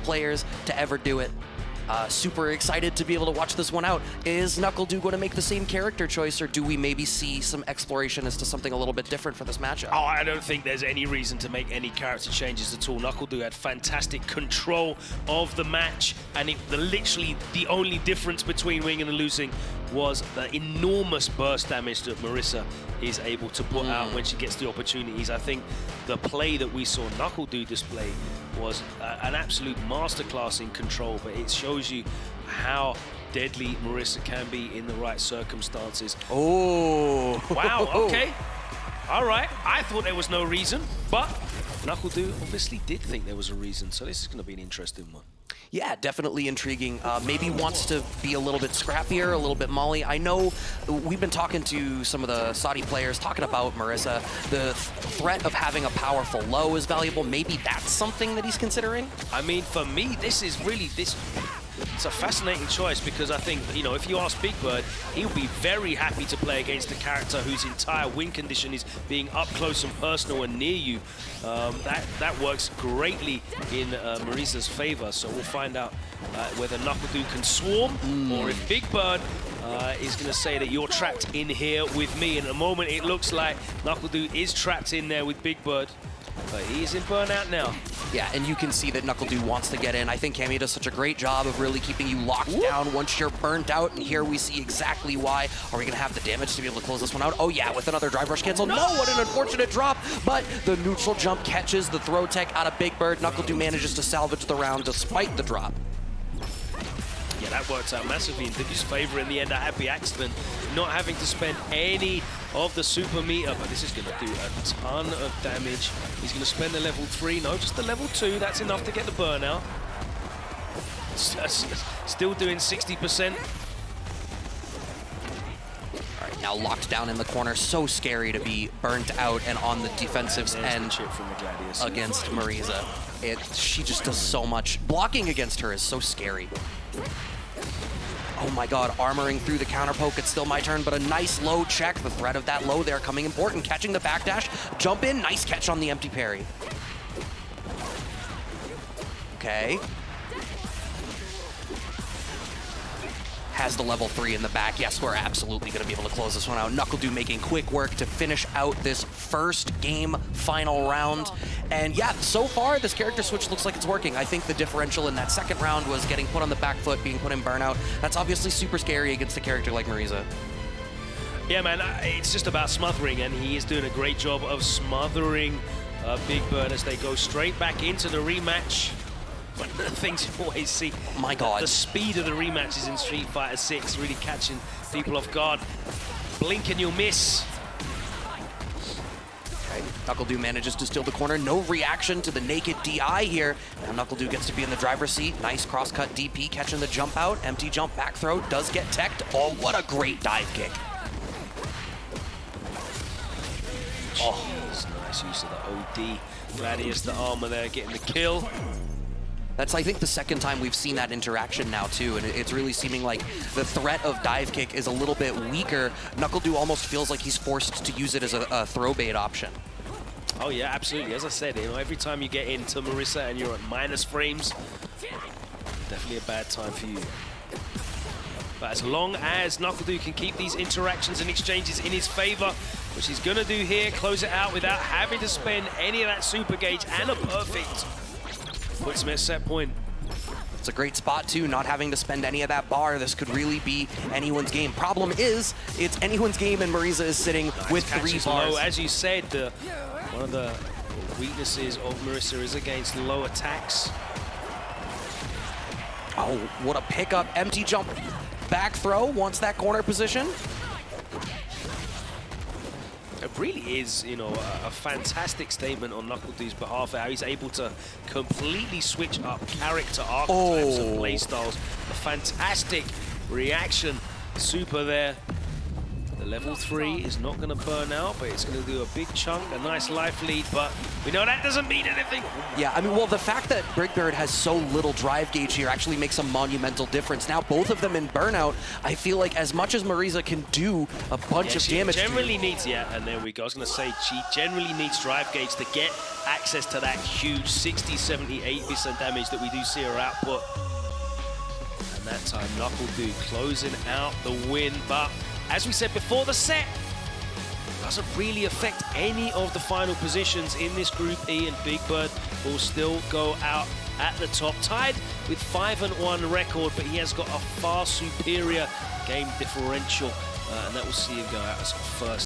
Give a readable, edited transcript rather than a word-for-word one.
players to ever do it. Super excited to be able to watch this one out. Is NuckleDu going to make the same character choice, or do we maybe see some exploration as to something a little bit different for this matchup? Oh, I don't think there's any reason to make any character changes at all. NuckleDu had fantastic control of the match, and literally the only difference between winning and losing was the enormous burst damage that Marisa is able to put out when she gets the opportunities. I think the play that we saw NuckleDu display was an absolute masterclass in control, but it shows you how deadly Marisa can be in the right circumstances. Oh! Wow, okay. All right, I thought there was no reason, but NuckleDu obviously did think there was a reason, so this is going to be an interesting one. Yeah, definitely intriguing. Maybe wants to be a little bit scrappier, a little bit molly. I know we've been talking to some of the Saudi players, talking about Marisa. The threat of having a powerful low is valuable. Maybe that's something that he's considering? I mean, for me, this is really, it's a fascinating choice, because I think, you know, if you ask BigBird, he'll be very happy to play against a character whose entire win condition is being up close and personal and near you. That works greatly in Marisa's favor, so we'll find out whether NuckleDu can swarm or if BigBird is going to say that you're trapped in here with me. In a moment, it looks like NuckleDu is trapped in there with BigBird. But he's in burnout now. Yeah, and you can see that NuckleDu wants to get in. I think Cammy does such a great job of really keeping you locked down once you're burnt out, and here we see exactly why. Are we going to have the damage to be able to close this one out? Oh yeah, with another drive rush cancel. No, what an unfortunate drop, but the neutral jump catches the throw tech out of BigBird. NuckleDu manages to salvage the round despite the drop. Yeah, that worked out massively in Divi's favor in the end. A happy accident, not having to spend any of the super meter, but this is going to do a ton of damage. He's going to spend the level 3, no, just the level 2. That's enough to get the burnout. Still doing 60%. All right, now locked down in the corner. So scary to be burnt out and on the defensive end chip from the Gladius against Marisa. She just does so much. Blocking against her is so scary. Oh my god, armoring through the counter poke. It's still my turn, but a nice low check. The threat of that low there coming important. Catching the backdash, jump in, nice catch on the empty parry. Okay. Has the level 3 in the back. Yes, we're absolutely going to be able to close this one out. NuckleDu making quick work to finish out this first game final round. And yeah, so far this character switch looks like it's working. I think the differential in that second round was getting put on the back foot, being put in burnout. That's obviously super scary against a character like Marisa. Yeah, man, it's just about smothering, and he is doing a great job of smothering BigBird as they go straight back into the rematch. One of the things you always see, my god, the speed of the rematches in Street Fighter 6 really catching people off guard. Blink and you'll miss. Okay, NuckleDu manages to steal the corner. No reaction to the naked DI here. Now NuckleDu gets to be in the driver's seat. Nice cross-cut DP, catching the jump out. Empty jump back throw, does get teched. Oh, what a great dive kick. Oh, nice use of the OD. Gladius, the armor there, getting the kill. That's, I think, the second time we've seen that interaction now, too, and it's really seeming like the threat of dive kick is a little bit weaker. NuckleDu almost feels like he's forced to use it as a throw bait option. Oh, yeah, absolutely. As I said, you know, every time you get into Marisa and you're at minus frames, definitely a bad time for you. But as long as NuckleDu can keep these interactions and exchanges in his favor, which he's going to do here, close it out without having to spend any of that super gauge and a perfect. Puts him at set point. It's a great spot, too, not having to spend any of that bar. This could really be anyone's game. Problem is, it's anyone's game, and Marisa is sitting with 3 bars. Low. As you said, one of the weaknesses of Marisa is against low attacks. Oh, what a pickup. Empty jump. Back throw, wants that corner position. It really is, you know, a fantastic statement on NuckleDu's behalf, how he's able to completely switch up character archetypes and playstyles. A fantastic reaction, super there. The level 3 is not going to burn out, but it's going to do a big chunk, a nice life lead, but we know that doesn't mean anything. Yeah, I mean, well, the fact that BigBird has so little drive gauge here actually makes a monumental difference. Now, both of them in burnout, I feel like as much as Marisa can do a bunch of damage. She generally needs, and there we go. I was going to say, she generally needs drive gauge to get access to that huge 60, 70, 80% damage that we do see her output. And that time, NuckleDu closing out the win, but as we said before the set, doesn't really affect any of the final positions in this Group E, and BigBird will still go out at the top, tied with 5-1 record, but he has got a far superior game differential, and that will see him go out as first.